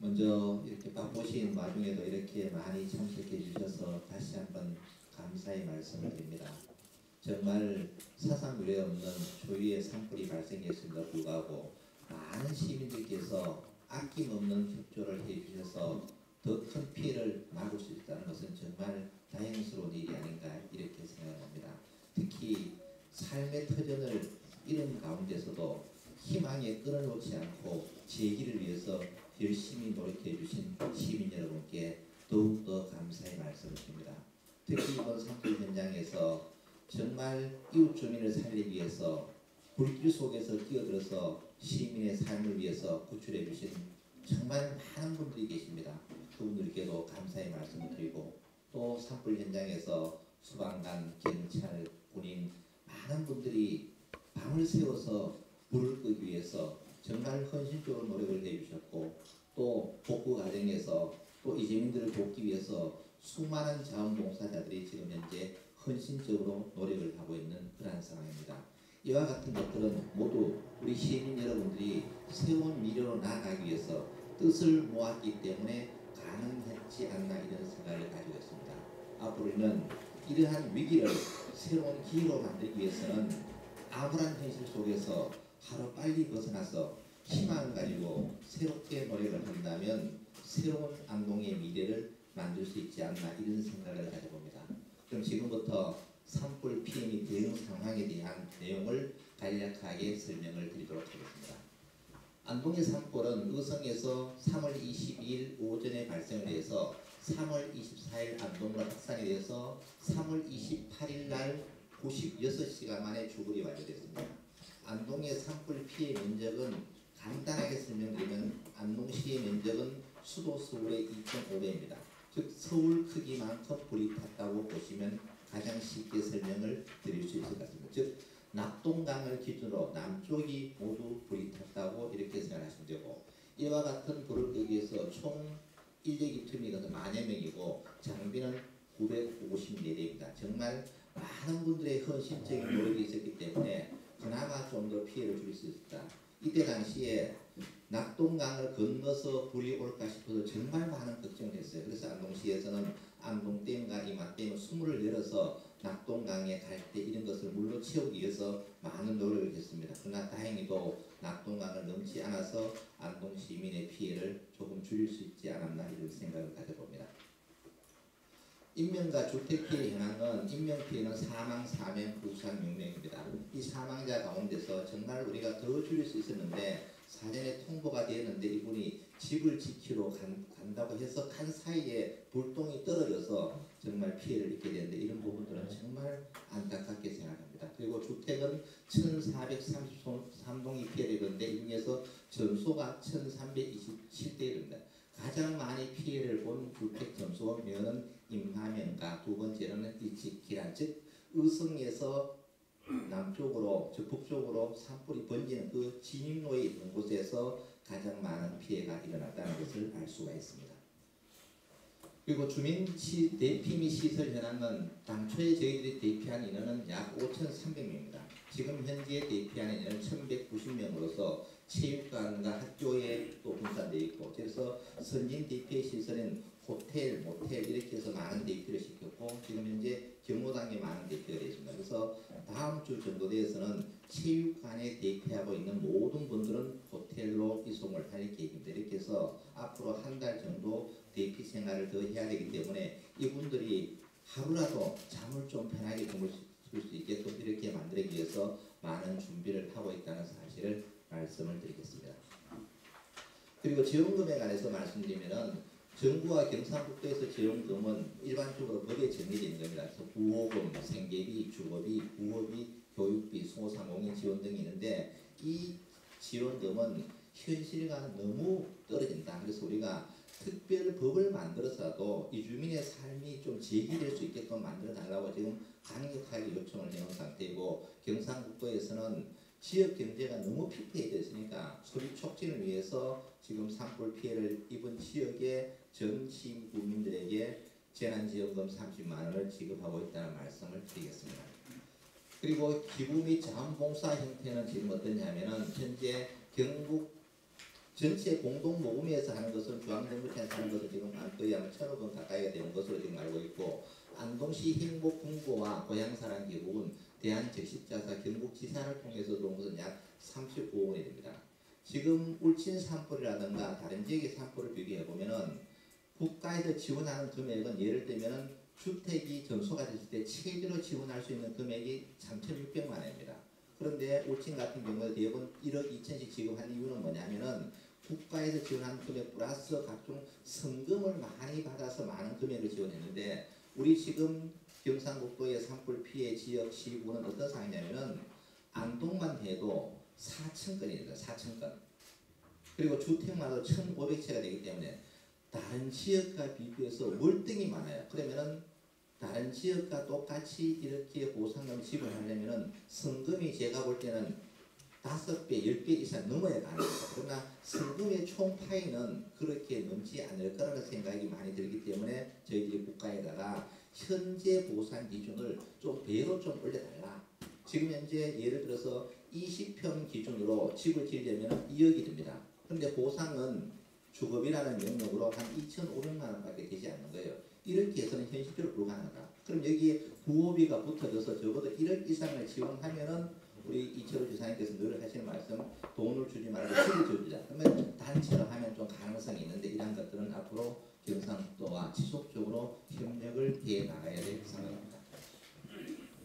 먼저 이렇게 바쁘신 와중에도 이렇게 많이 참석해 주셔서 다시 한번 감사의 말씀을 드립니다. 정말 사상 유례 없는 초유의 산불이 발생했음에도 불구하고 많은 시민들께서 아낌없는 협조를 해주셔서 더 큰 피해를 막을 수 있다는 것은 정말 다행스러운 일이 아닌가 이렇게 생각합니다. 특히 삶의 터전을 잃은 가운데서도 희망에 끊어놓지 않고 재기를 위해서 열심히 노력해 주신 시민 여러분께 더욱더 감사의 말씀을 드립니다. 특히 이번 산불 현장에서 정말 이웃 주민을 살리기 위해서 불길 속에서 뛰어들어서 시민의 삶을 위해서 구출해 주신 정말 많은 분들이 계십니다. 그분들께도 감사의 말씀을 드리고 또 산불 현장에서 소방관, 경찰, 군인 많은 분들이 밤을 새워서 불을 끄기 위해서 정말 헌신적으로 노력을 해주셨고 또 복구 과정에서 또 이재민들을 돕기 위해서 수많은 자원봉사자들이 지금 현재 헌신적으로 노력을 하고 있는 그러한 상황입니다. 이와 같은 것들은 모두 우리 시민 여러분들이 새로운 미래로 나아가기 위해서 뜻을 모았기 때문에 가능했지 않나 이런 생각을 가지고 있습니다. 앞으로는 이러한 위기를 새로운 기회로 만들기 위해서는 암울한 현실 속에서 하루빨리 벗어나서 희망을 가지고 새롭게 노력을 한다면 새로운 안동의 미래를 만들 수 있지 않나 이런 생각을 가져봅니다. 그럼 지금부터 산불 피해 및 대응 상황에 대한 내용을 간략하게 설명을 드리도록 하겠습니다. 안동의 산불은 의성에서 3월 22일 오전에 발생을 해서 3월 24일 안동으로 확산이 돼서 3월 28일 날 96시간 만에 주불이 완료됐습니다. 안동의 산불 피해 면적은 간단하게 설명드리면 안동시의 면적은 수도 서울의 2.5배입니다. 즉 서울 크기만큼 불이 탔다고 보시면 가장 쉽게 설명을 드릴 수 있을 것 같습니다. 즉 낙동강을 기준으로 남쪽이 모두 불이 탔다고 이렇게 생각하시면 되고 이와 같은 불을 끄기 위해서 총 인력이 투입이 만여 명이고 장비는 954대입니다. 정말 많은 분들의 헌신적인 노력이 있었기 때문에 그나마 좀 더 피해를 줄 수 있었다. 이때 당시에 낙동강을 건너서 불이 올까 싶어서 정말 많은 걱정을 했어요. 그래서 안동시에서는 안동댐과 이마댐 20을 열어서 낙동강에 갈 때 이런 것을 물로 채우기 위해서 많은 노력을 했습니다. 그러나 다행히도 낙동강을 넘지 않아서 안동 시민의 피해를 조금 줄일 수 있지 않았나 이런 생각을 가져봅니다. 인명과 주택 피해 현황은 인명 피해는 사망 4명, 부상 6명입니다. 이 사망자 가운데서 정말 우리가 더 줄일 수 있었는데 사전에 통보가 되었는데 이분이 집을 지키러 간다고 해서 간 사이에 불똥이 떨어져서 정말 피해를 입게 되는데 이런 부분들은 정말 안타깝게 생각합니다. 그리고 주택은 1433동이 피해되는데 이 중에서 전소가 1327대입니다. 가장 많이 피해를 본 주택 점수면은 임하면가 두 번째로는 일치기란 즉 의성에서 남쪽으로 즉 북쪽으로 산불이 번지는 그 진입로에 있는 곳에서 가장 많은 피해가 일어났다는 것을 알 수가 있습니다. 그리고 주민 대피 및 시설 현황은 당초에 저희들이 대피한 인원은 약 5,300명입니다. 지금 현재 대피한 인원은 1,190명으로서 체육관과 학교에 또 분산되어 있고 그래서 선진 대피 시설은 호텔, 모텔 이렇게 해서 많은 대피를 시켰고 지금 현재 경로당에 많은 대피가 되어 있습니다. 그래서 다음 주 정도 되어서는 체육관에 대피하고 있는 모든 분들은 호텔로 이송을 할 계획입니다. 이렇게 해서 앞으로 한 달 정도 대피 생활을 더 해야 되기 때문에 이분들이 하루라도 잠을 좀 편하게 주무실 수 있게끔 이렇게 만들기 위해서 많은 준비를 하고 있다는 사실을 말씀을 드리겠습니다. 그리고 지원금에 관해서 말씀드리면은 정부와 경상북도에서 지원금은 일반적으로 법에 정해져 있는 겁니다. 그래서 부호금, 생계비, 주거비, 부업비, 교육비, 소상공인 지원 등이 있는데 이 지원금은 현실과는 너무 떨어진다. 그래서 우리가 특별 법을 만들어서라도 이 주민의 삶이 좀 제기될 수 있게끔 만들어 달라고 지금 강력하게 요청을 해온 상태이고 경상북도에서는 지역 경제가 너무 피폐해져 있으니까 소비 촉진을 위해서 지금 산불 피해를 입은 지역의 전 시민들에게 재난지원금 30만 원을 지급하고 있다는 말씀을 드리겠습니다. 그리고 기부 및 자원봉사 형태는 지금 어떠냐면은 현재 경북 전체 공동 모금에서 하는 것은 중앙정부청에서 하는 것은 지금 거의 아마 1,000억 원 가까이가 되는 것으로 지금 알고 있고, 안동시 행복공고와 고향사랑 기부은 대한적십자사 경북지사를 통해서 온 것은 약 35억 원이 됩니다. 지금 울진 산불이라든가 다른 지역의 산불을 비교해 보면은 국가에서 지원하는 금액은 예를 들면은 주택이 전소가 됐을 때 최대로 지원할 수 있는 금액이 3,600만 원입니다. 그런데 울진 같은 경우에 대부분 1억 2천씩 지급한 이유는 뭐냐면은 국가에서 지원하는 금액 플러스 각종 성금을 많이 받아서 많은 금액을 지원했는데, 우리 지금 경상북도의 산불 피해 지역 시구는 어떤 상황이냐면은 안동만 해도 4,000건입니다. 4,000건. 그리고 주택마다 1,500채가 되기 때문에 다른 지역과 비교해서 월등히 많아요. 그러면은 다른 지역과 똑같이 이렇게 보상금 지불하려면은 성금이 제가 볼 때는 5배, 10배 이상 넘어야 가능합니다. 그러나 성금의 총 파이는 그렇게 넘지 않을 거라는 생각이 많이 들기 때문에 저희들이 국가에다가 현재 보상 기준을 좀 배로 좀 올려달라. 지금 현재 예를 들어서 20평 기준으로 집을 지으려면 2억이 됩니다. 그런데 보상은 주거비라는 영역으로 한 2,500만 원밖에 되지 않는 거예요. 이렇게 해서는 현실적으로 불가능하다. 그럼 여기에 부호비가 붙어져서 적어도 1억 이상을 지원하면은 우리 이철호 지사님께서 늘 하시는 말씀, 돈을 주지 말고 집을 주자. 그러면 단체로 하면 좀 가능성이 있는데, 이런 것들은 앞으로 경상북도와 지속적으로 협력을 해 나가야 될 상황입니다.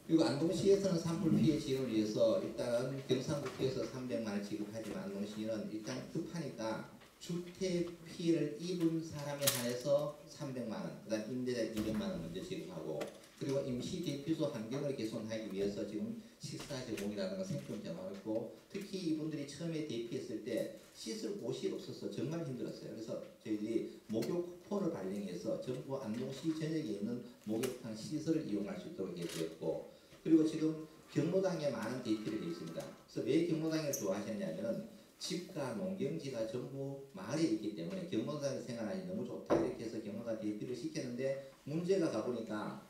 그리고 안동시에서는 산불 피해 지원을 위해서 일단 경상북도에서 300만 원 지급하지만 안동시는 일단 급하니까 주택 피해를 입은 사람에 한해서 300만 원, 그다음 임대자 200만 원 먼저 지급하고, 그리고 임시 대피소 환경을 개선하기 위해서 지금 식사 제공이라든가 생필품 제공했고, 특히 이분들이 처음에 대피했을 때 씻을 곳이 없어서 정말 힘들었어요. 그래서 저희들이 목욕 쿠폰을 발행해서 전부 안동시 전역에 있는 목욕탕 시설을 이용할 수 있도록 해주었고, 그리고 지금 경로당에 많은 대피를 되어 있습니다. 그래서 왜 경로당을 좋아하셨냐면 집과 농경지가 전부 마을에 있기 때문에 경로당에 생활하기 너무 좋다, 이렇게 해서 경로당 대피를 시켰는데, 문제가 가보니까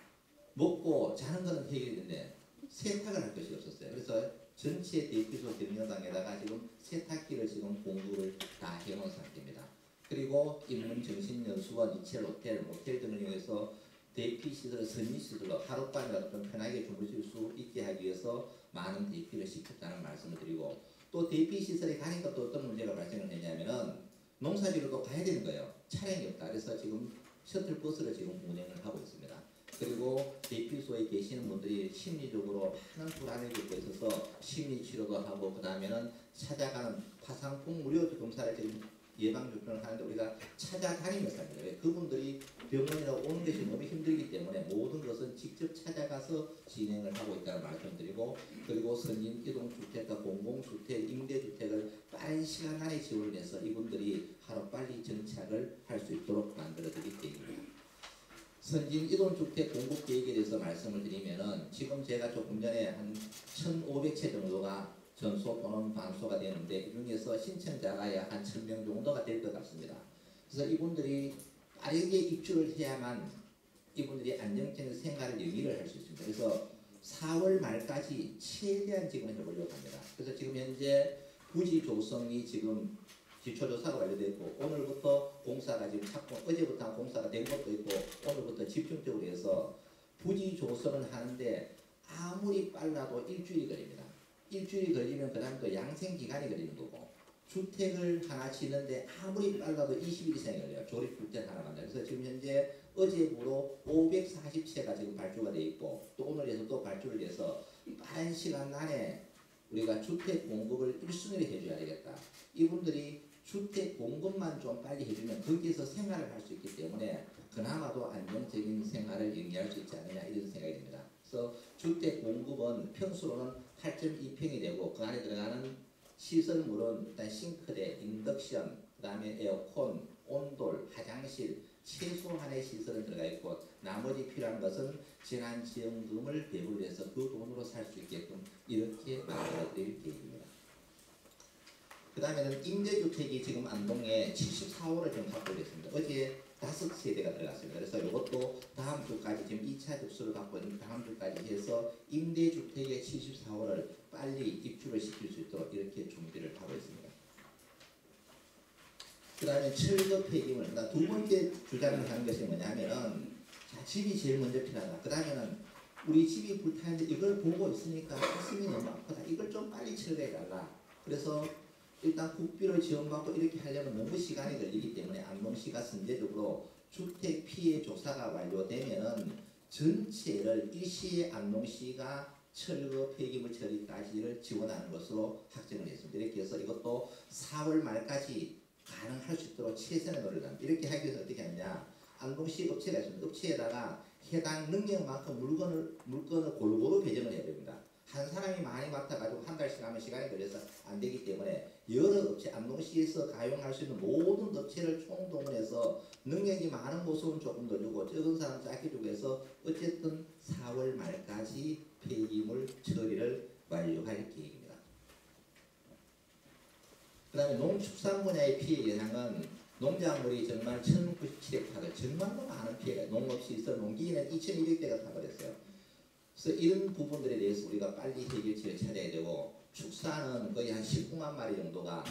먹고 자는 거는 해결되는데 세탁을 할 것이 없었어요. 그래서 전체 대피소 경로당에다가 지금 세탁기를 지금 공급을 다 해놓은 상태입니다. 그리고 인문정신연수원, 이첼 호텔, 모텔 등을 이용해서 대피시설, 선리시설로 하룻밤이라도 좀 편하게 주무실 수 있게 하기 위해서 많은 대피를 시켰다는 말씀을 드리고, 또 대피시설에 가니까 또 어떤 문제가 발생을 했냐면은 농사지로 또 가야 되는 거예요. 차량이 없다. 그래서 지금 셔틀버스를 지금 운행을 하고 있습니다. 그리고 대피소에 계시는 분들이 심리적으로 많은 불안을 겪고 있어서 심리치료도 하고, 그 다음에는 찾아가는 파상풍 무료 검사를 지금 예방접종을 하는데 우리가 찾아다니면서 합니다. 왜? 그분들이 병원이나 오는 것이 너무 힘들기 때문에 모든 것은 직접 찾아가서 진행을 하고 있다는 말씀드리고, 그리고 선진 이동주택과 공공주택, 임대주택을 빠른 시간 안에 지원을 해서 이분들이 하루빨리 정착을 할 수 있도록 만들어드릴 계획입니다. 선진 이동주택 공급 계획에 대해서 말씀을 드리면은 지금 제가 조금 전에 한 1,500채 정도가 전소 또는 반소가 되는데, 이 중에서 신청자가 약 한 1,000명 정도가 될 것 같습니다. 그래서 이분들이 빠르게 입주를 해야만 이분들이 안정적인 생활을 영위를 할 수 있습니다. 그래서 4월 말까지 최대한 지금 해보려고 합니다. 그래서 지금 현재 부지 조성이 지금 기초조사가 완료되어 있고, 오늘부터 공사가 지금 착공, 어제부터 공사가 된 것도 있고, 오늘부터 집중적으로 해서 부지 조성을 하는데 아무리 빨라도 일주일이 걸립니다. 일주일이 걸리면 그 다음 또 양생기간이 걸리는 거고, 주택을 하나 짓는데 아무리 빨라도 20일 이상이 걸려요. 조립주택 하나 만들. 그래서 지금 현재 어제부로 540채가 지금 발주가 되어 있고, 또 오늘에서 또 발주를 해서 빠른 시간 안에 우리가 주택 공급을 1순위로 해줘야 되겠다. 이분들이 주택 공급만 좀 빨리 해주면 거기에서 생활을 할 수 있기 때문에 그나마도 안정적인 생활을 영위할 수 있지 않느냐, 이런 생각이 듭니다. 그래서 주택 공급은 평수로는 8.2평이 되고, 그 안에 들어가는 시설물은 일단 싱크대, 인덕션, 그 다음에 에어컨, 온돌, 화장실, 최소한의 시설은 들어가 있고, 나머지 필요한 것은 재난지원금을 배분을 해서 그 돈으로 살 수 있게끔 이렇게 만들어드릴 계획입니다. 그 다음에는 임대주택이 지금 안동에 74호를 좀 확보를 했습니다. 어제 5세대가 들어갔습니다. 그래서 이것도 다음 주까지 지금 2차 접수를 갖고 있는 다음 주까지 해서 임대주택의 74호를 빨리 입주를 시킬 수 있도록 이렇게 준비를 하고 있습니다. 그 다음에 철거 폐기물. 그다음 두 번째 주장을 하는 것이 뭐냐면은 자, 집이 제일 먼저 필요하다. 그 다음에는 우리 집이 불타는데 이걸 보고 있으니까 가슴이 너무 아프다. 이걸 좀 빨리 철거해달라. 그래서 일단 국비를 지원받고 이렇게 하려면 너무 시간이 걸리기 때문에 안동시가 선제적으로 주택 피해 조사가 완료되면은 전체를 일시에 안동시가 철거 폐기물 처리까지를 지원하는 것으로 확정을 했습니다. 이렇게 해서 이것도 4월 말까지 가능할 수 있도록 최선의 노력을 합니다. 이렇게 하기 위해서 어떻게 하느냐, 안동시 업체가 있습니다. 업체에다가 해당 능력만큼 물건을 골고루 배정을 해야 됩니다. 한 사람이 많이 맡아가지고 한 달씩 하면 시간이 걸려서 안 되기 때문에 여러 업체, 안동시에서 가용할 수 있는 모든 업체를 총동원해서 능력이 많은 곳은 조금 더 주고 적은 사람 짧게 주고 해서 어쨌든 4월 말까지 폐기물 처리를 완료할 계획입니다. 그 다음에 농축산 분야의 피해 예상은 농작물이 정말 1097헥타르, 정말로 많은 피해가 농업시설, 농기계는 2200대가 타버렸어요. 그래서 이런 부분들에 대해서 우리가 빨리 해결책을 찾아야 되고 축사는 거의 한 19만 마리 정도가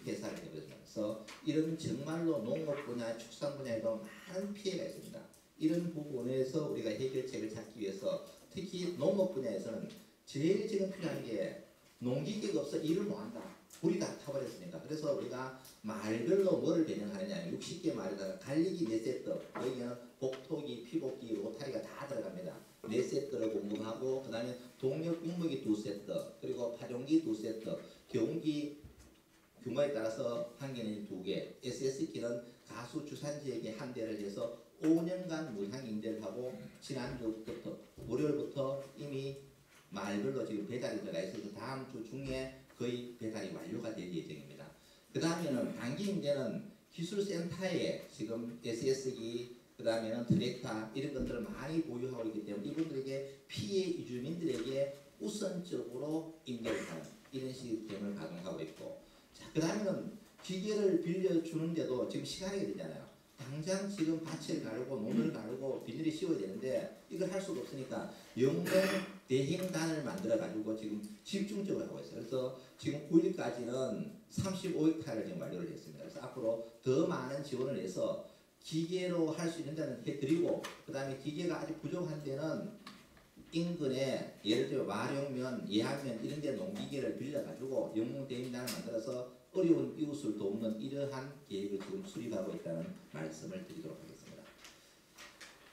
폐사를 해버렸습니다. 그래서 이런 정말로 농업 분야, 축산 분야에도 많은 피해가 있습니다. 이런 부분에서 우리가 해결책을 찾기 위해서 특히 농업 분야에서는 제일 지금 필요한 게 농기계가 없어 일을 못한다. 불이 다 타버렸으니까. 그래서 우리가 말별로 뭐를 배정하느냐, 60개 말에다가 갈리기 4세트, 여기는 복토기, 피복기, 로타리가 다 들어갑니다. 4세트를 공급하고 그 다음에 동력 육목이 2세트, 그리고 파종기 2세트, 경운기 규모에 따라서 한 개는 2개, SS기는 가수 주산지에게 한 대를 해서 5년간 무상 임대를 하고 지난주부터 월요일부터 이미 말별로 지금 배달이 들어가 있어서 다음 주 중에 거의 배달이 완료가 될 예정입니다. 그 다음에는 단기 임대는 기술센터에 지금 SS기, 그 다음에는 트랙터 이런 것들을 많이 보유하고 있기 때문에 이분들에게 피해 이주민들에게 우선적으로 임대를 하는 이런 시스템을 가동하고 있고, 자, 그 다음에는 기계를 빌려주는데도 지금 시간이 되잖아요. 당장 지금 밭을 가르고 논을 가르고 비닐을 씌워야 되는데 이걸 할 수가 없으니까 영농 대행단을 만들어 가지고 지금 집중적으로 하고 있어요. 그래서 지금 9일까지는 35헥타를 지금 완료를 했습니다. 그래서 앞으로 더 많은 지원을 해서 기계로 할 수 있는 데는 해드리고, 그 다음에 기계가 아직 부족한 데는 인근에 예를 들어 와룡면, 예안면 이런 데 농기계를 빌려가지고 영농 대행단을 만들어서 어려운 이웃을 돕는 이러한 계획을 지금 수립하고 있다는 말씀을 드리도록 하겠습니다.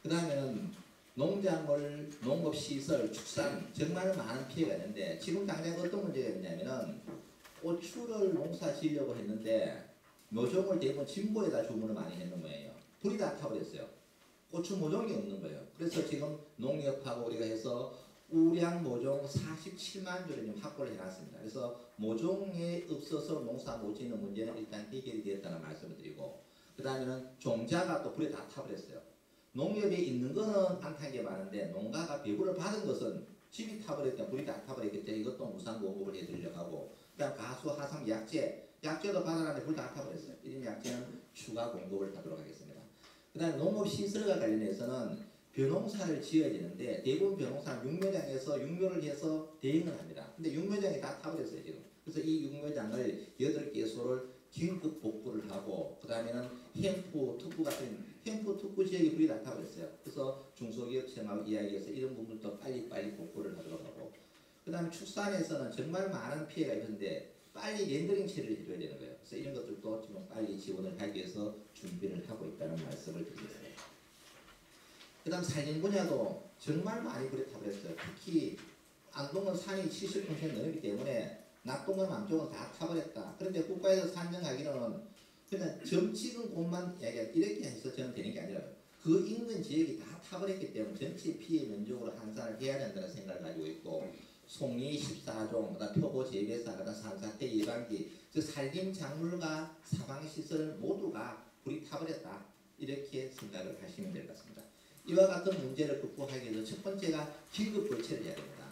그 다음에는 농작물, 농업시설, 축산 정말 많은 피해가 있는데 지금 당장 어떤 문제가 있냐면은 고추를 농사 지으려고 했는데 모종을 대부분 진보에다 주문을 많이 했는 거예요. 불이 다 타버렸어요. 고추 모종이 없는 거예요. 그래서 지금 농협하고 우리가 해서 우량 모종 47만 주를 지금 확보를 해놨습니다. 그래서 모종에 없어서 농사 못 짓는 문제는 일단 해결이 되었다는 말씀을 드리고, 그 다음에는 종자가 또 불에 다 타버렸어요. 농협에 있는 거는 안 탄 게 많은데 농가가 배부를 받은 것은 집이 타버렸기 때문에 불이 다 타버렸기 때문에 이것도 무상 공급을 해드리려고 하고, 그 다음 가수, 하성, 약재도 받아놨는데 불 다 타버렸어요. 이런 약재는 추가 공급을 하도록 하겠습니다. 그 다음에 농업시설과 관련해서는 벼농사를 지어야 되는데 대부분 벼농사는 육묘장에서 육묘를 해서 대행을 합니다. 근데 육묘장이 다 타버렸어요 지금. 그래서 이 육묘장을 8개소를 긴급 복구를 하고, 그 다음에는 햄프, 특구 같은 햄프, 특구 지역이 불이 다 타버렸어요. 그래서 중소기업청하고 이야기해서 이런 부분도 빨리 복구를 하도록 하고, 그 다음에 축산에서는 정말 많은 피해가 있는데 빨리 렌더링 처리를 해줘야 되는 거예요. 그래서 이런 것들도 지금 빨리 지원을 하기 위해서 준비를 하고 있다는 말씀을 드리겠습니다. 그 다음 산림 분야도 정말 많이 불에 타버렸어요. 특히 안동은 산이 70% 넘기 때문에 낙동과 남쪽은 다 타버렸다. 그런데 국가에서 산정하기로는 그냥 점 찍은 곳만 이렇게 해서 저는 되는 게 아니라 그 인근 지역이 다 타버렸기 때문에 전체 피해 면적으로 환산을 해야 된다는 생각을 가지고 있고, 송리 14종, 그다음 표고 재배사, 그다음 산사태 예방기, 즉 산림 작물과 사방시설 모두가 불이 타버렸다. 이렇게 생각을 하시면 될 것 같습니다. 이와 같은 문제를 극복하기 위해서 첫 번째가 긴급 벌채를 해야 됩니다.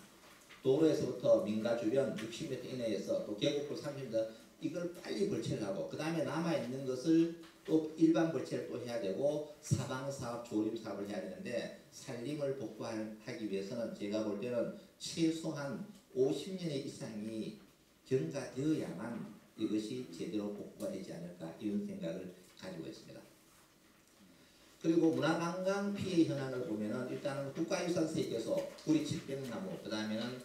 도로에서부터 민가 주변 60m 이내에서 또 계곡불 30m 이걸 빨리 벌채를 하고, 그 다음에 남아있는 것을 또 일반 벌채를 또 해야 되고 사방사업, 조림사업을 해야 되는데 산림을 복구하기 위해서는 제가 볼 때는 최소한 50년의 이상이 경과되어야만 이것이 제대로 복구가 되지 않을까 이런 생각을 그리고 문화관광 피해 현황을 보면은 일단은 국가유산 세계소, 구리 칠백나무, 그 다음에는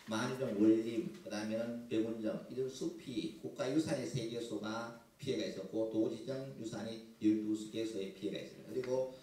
만유정 원림, 그 다음에는 백운정 이런 숲이 국가유산의 세계소가 피해가 있었고 도지정 유산이 12개소의 피해가 있습니다. 그리고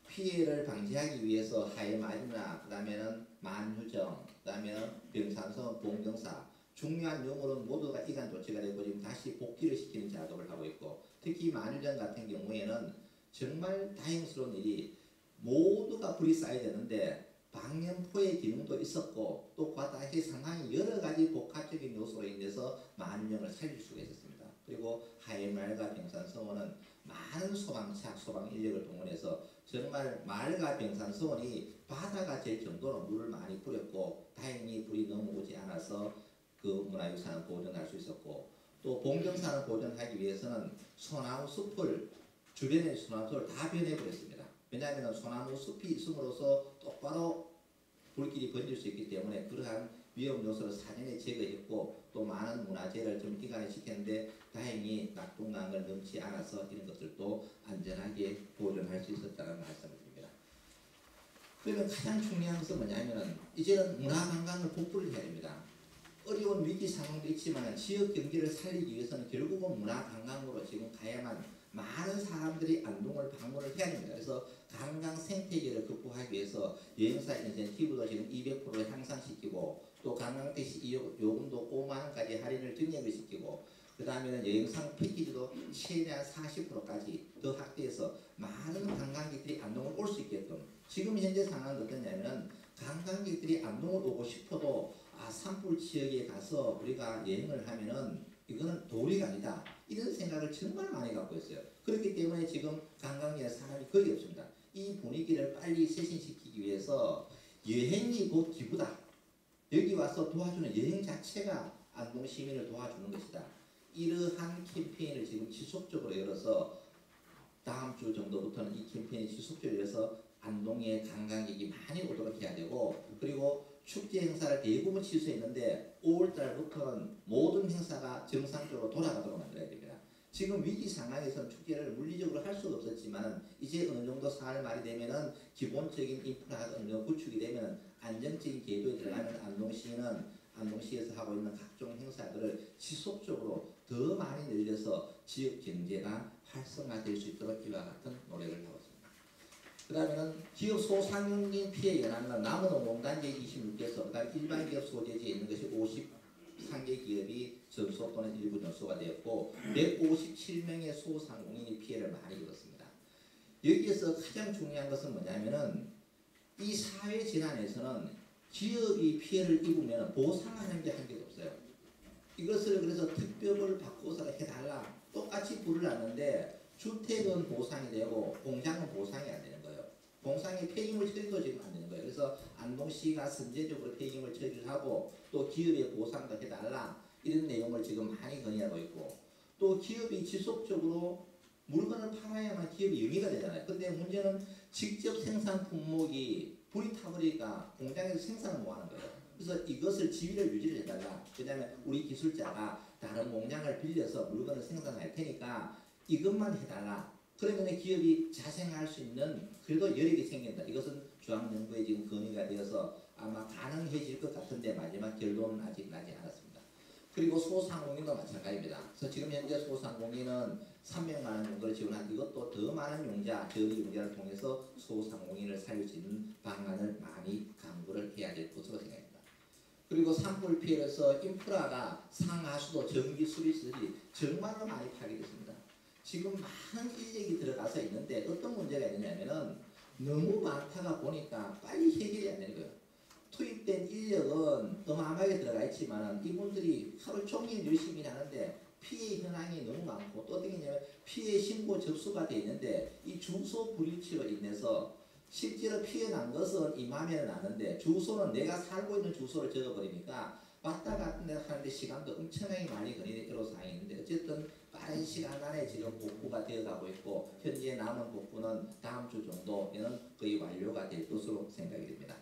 피해를 방지하기 위해서 하회마리나, 그 다음에는 만유정, 그 다음에는 병산성, 봉정사 중요한 유물은 모두가 이관 조치가 되고 지금 다시 복귀를 시키는 작업을 하고 있고, 특히 만유정 같은 경우에는 정말 다행스러운 일이 모두가 불이 쌓여야 되는데 방염포의 기능도 있었고 또 과다해 상황이 여러 가지 복합적인 요소로 인해서 만유정을 살릴 수가 있었습니다. 그리고 하회마을과 병산성원은 많은 소방차, 소방 인력을 동원해서 정말 마을과 병산성원이 바다가 될 정도로 물을 많이 뿌렸고 다행히 불이 넘어오지 않아서 그 문화유산을 보존할 수 있었고, 또 봉정산을 보존하기 위해서는 소나무 숲을 주변의 소나무 숲을 다 변해버렸습니다. 왜냐하면 소나무 숲이 있음으로써 똑바로 불길이 번질 수 있기 때문에 그러한 위험 요소를 사전에 제거했고 또 많은 문화재를 좀 이관을 시켰는데 다행히 낙동강을 넘지 않아서 이런 것들도 안전하게 보존할 수 있었다는 말씀을 드립니다. 그러면 가장 중요한 것은 뭐냐면 이제는 문화관광을 복구를 해야 됩니다. 어려운 위기 상황도 있지만 지역 경제를 살리기 위해서는 결국은 문화관광으로 지금 가야만 많은 사람들이 안동을 방문을 해야 됩니다. 그래서 관광 생태계를 극복하기 위해서 여행사 인센티브도 지금 200% 향상시키고 또 관광택시 요금도 5만 원까지 할인을 증액을 시키고 그 다음에는 여행상 패키지도 최대한 40%까지 더 확대해서 많은 관광객들이 안동을 올 수 있게끔, 지금 현재 상황은 어떠냐면 관광객들이 안동을 오고 싶어도 산불 지역에 가서 우리가 여행을 하면은 이거는 도리가 아니다 이런 생각을 정말 많이 갖고 있어요. 그렇기 때문에 지금 관광객 사람이 거의 없습니다. 이 분위기를 빨리 쇄신시키기 위해서 여행이 곧 기부다. 여기 와서 도와주는 여행 자체가 안동 시민을 도와주는 것이다. 이러한 캠페인을 지금 지속적으로 열어서 다음 주 정도부터는 이 캠페인이 지속적으로 열어서 안동에 관광객이 많이 오도록 해야 되고, 그리고 축제 행사를 대부분 취소했는데 5월달부터는 모든 행사가 정상적으로 돌아가도록 만들어야 됩니다. 지금 위기 상황에서는 축제를 물리적으로 할 수가 없었지만 이제 어느 정도 4월 말이 되면은 기본적인 인프라가 어느 정도 구축이 되면 안정적인 궤도에 들어가면 안동시에서 하고 있는 각종 행사들을 지속적으로 더 많이 늘려서 지역 경제가 활성화될 수 있도록 이와 같은 노력을 하고 있습니다. 그 다음에는 기업 소상공인 피해 연합은 남원농공단지 26개소, 그 다음 일반 기업 소재지에 있는 것이 53개 기업이 전소 또는 일부 전소가 되었고 157명의 소상공인이 피해를 많이 입었습니다. 여기에서 가장 중요한 것은 뭐냐면은 이 사회 재난에서는 기업이 피해를 입으면 보상하는 게 한 개도 없어요. 이것을 그래서 특별을 바꿔서 해달라. 똑같이 불을 났는데 주택은 보상이 되고 공장은 보상이 안 되는 거예요. 공상의 폐기물 처리도 지금 안 되는 거예요. 그래서 안동시가 선제적으로 폐기물 처리를 하고 또 기업의 보상도 해달라 이런 내용을 지금 많이 건의하고 있고, 또 기업이 지속적으로 물건을 팔아야만 기업이 영위가 되잖아요. 근데 문제는 직접 생산 품목이 불이 타버리니까 공장에서 생산을 못 하는 거예요. 그래서 이것을 지위를 유지를 해달라. 왜냐하면 우리 기술자가 다른 공장을 빌려서 물건을 생산할 테니까 이것만 해달라. 그러면 기업이 자생할 수 있는 그래도 여력이 생긴다. 이것은 중앙정부에 지금 건의가 되어서 아마 가능해질 것 같은데 마지막 결론은 아직 나지 않았습니다. 그리고 소상공인도 마찬가지입니다. 그래서 지금 현재 소상공인은 300만 원 정도를 지원한 이것도 더 많은 용자, 저리 용자를 통해서 소상공인을 살릴 수 있는 방안을 많이 강구를 해야 될 것으로 생각합니다. 그리고 산불 피해에서 인프라가 상하수도, 전기 수리시설이 정말로 많이 파괴됐습니다. 지금 많은 인력이 들어가서 있는데 어떤 문제가 있느냐면은 너무 많다가 보니까 빨리 해결이 안 되는 거예요. 투입된 인력은 어마어마하게 들어가 있지만 이분들이 하루 종일 열심히 하는데 피해 현황이 너무 많고 또 어떤 게 있냐면 피해 신고 접수가 돼 있는데 이 주소 불일치로 인해서 실제로 피해 난 것은 이맘에는 나는데 주소는 내가 살고 있는 주소를 적어버리니까 왔다 갔다 하는데 시간도 엄청나게 많이 걸리는 애로사항이 있는데 어쨌든 빠른 시간 안에 지금 복구가 되어가고 있고 현재 남은 복구는 다음 주 정도에는 거의 완료가 될 것으로 생각이 됩니다.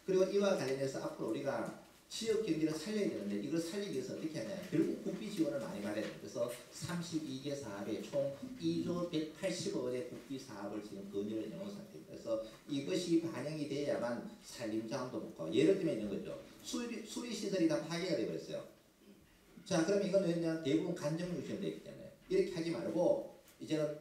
그리고 이와 관련해서 앞으로 우리가 지역 경제를 살려야 되는데 이걸 살리기 위해서 어떻게 하냐. 결국 국비 지원을 많이 받아야 돼요. 그래서 32개 사업에 총 2조 180억 원의 국비 사업을 지금 건의를 해놓은 상태입니다. 그래서 이것이 반영이 돼야만 산림 자원도 붙고 예를 들면 이런 거죠. 수리시설이 다 파괴가 되어버렸어요. 자, 그럼 이건 왜냐 대부분 간접 유치원 되기 때문에 이렇게 하지 말고 이제는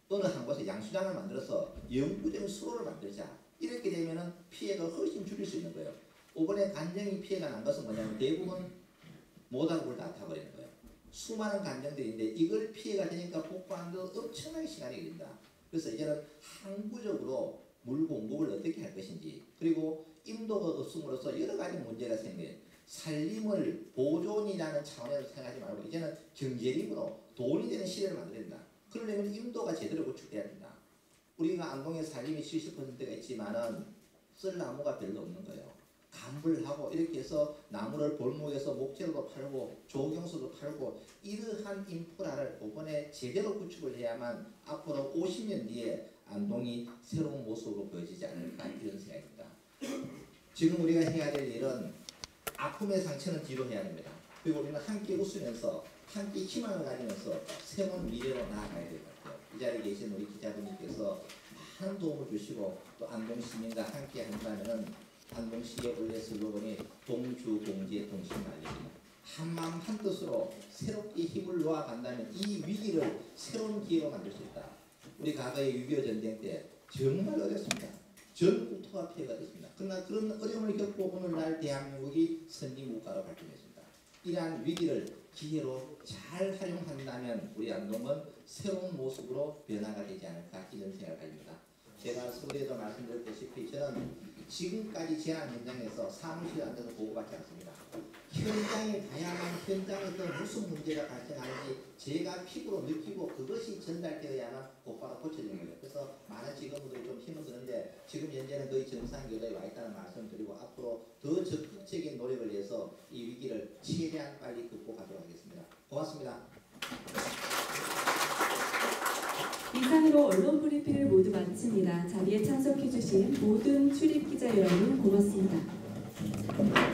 어느 한 곳에 양수장을 만들어서 영구적인 수로를 만들자. 이렇게 되면은 피해가 훨씬 줄일 수 있는 거예요. 이번에 간정이 피해가 난 것은 뭐냐면 대부분 모닥불 다 타버리는 거예요. 수많은 간정들인데 이걸 피해가 되니까 복구하는데 엄청나게 시간이 걸린다. 그래서 이제는 항구적으로 물 공급을 어떻게 할 것인지 그리고 인도가 없음으로써 여러 가지 문제가 생겨요. 산림을 보존이라는 차원에서 생각하지 말고 이제는 경제림으로 돈이 되는 시대를 만들어야 된다. 그러려면 인도가 제대로 구축돼야 된다. 우리가 안동에 산림이 70%가 있지만은 쓸 나무가 별로 없는 거예요. 감불하고 이렇게 해서 나무를 골목에서 목재로도 팔고 조경수도 팔고 이러한 인프라를 이번에 제대로 구축을 해야만 앞으로 50년 뒤에 안동이 새로운 모습으로 보여지지 않을까 이런 생각입니다. 지금 우리가 해야 될 일은 아픔의 상처는 뒤로 해야 됩니다. 그리고 우리는 함께 웃으면서 함께 희망을 가지면서 새로운 미래로 나아가야 될 것 같아요. 이 자리에 계신 우리 기자분들께서 많은 도움을 주시고 또 안동 시민과 함께 한다면 안동시의 원래 슬로건이 동주공제 동시만리입니다. 한마음 한뜻으로 새롭게 힘을 놓아간다면 이 위기를 새로운 기회로 만들 수 있다. 우리 과거의 6.25 전쟁 때 정말 어렵습니다. 전 국토가 피해가 됐습니다. 그러나 그런 어려움을 겪고 오늘날 대한민국이 선진국가로 발전했습니다. 이러한 위기를 기회로 잘 활용한다면 우리 안동은 새로운 모습으로 변화가 되지 않을까 이런 생각을 합니다. 제가 서울에도 말씀드렸다시피 저는 지금까지 재난 현장에서 사무실에 앉아서 보고받지 않습니다. 현장에 가야만 현장에서 무슨 문제가 발생하는지 제가 피부로 느끼고 그것이 전달되어야만 곧바로 고쳐지는 거예요. 그래서 많은 직원분들이 좀 힘을 드는데 지금 현재는 거의 정상 교대에 와 있다는 말씀을 드리고 앞으로 더 적극적인 노력을 해서 이 위기를 최대한 빨리 극복하도록 하겠습니다. 고맙습니다. 이상으로 언론 브리핑을 모두 마칩니다. 자리에 참석해주신 모든 출입 기자 여러분 고맙습니다.